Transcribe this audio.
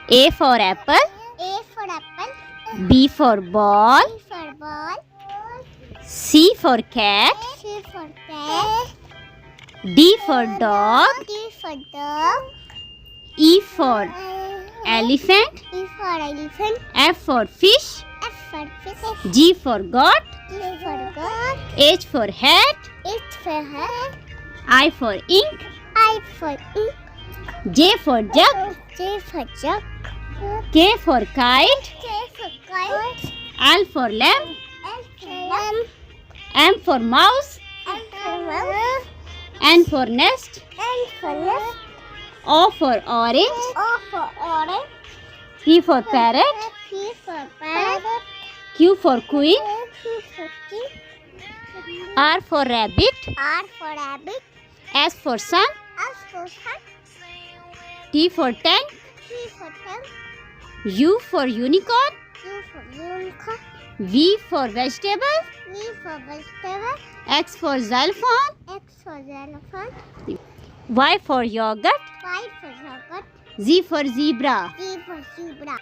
A for apple. A for apple. B for ball. B for ball. C for cat. C for cat. D for dog. D for dog. E for elephant. E for elephant. F for fish. F for fish. G for goat. G for goat. H for hat. H for hat. I for ink. I for ink. J for jug. J for jug. K for kite. K for kite. L for lamp. L for lamp. M for mouse. M for mouse. N for nest. N for nest. O for orange. O for orange. P for parrot. P for parrot. Q for queen. Q for king. R for rabbit. R for rabbit. S for sun. S for sun. T for tank. T for tank. U for unicorn. U for unicorn. V for vegetable. V for vegetable. X for xylophone. X for xylophone. Y for yogurt. Y for yogurt. Z for zebra. Z for zebra.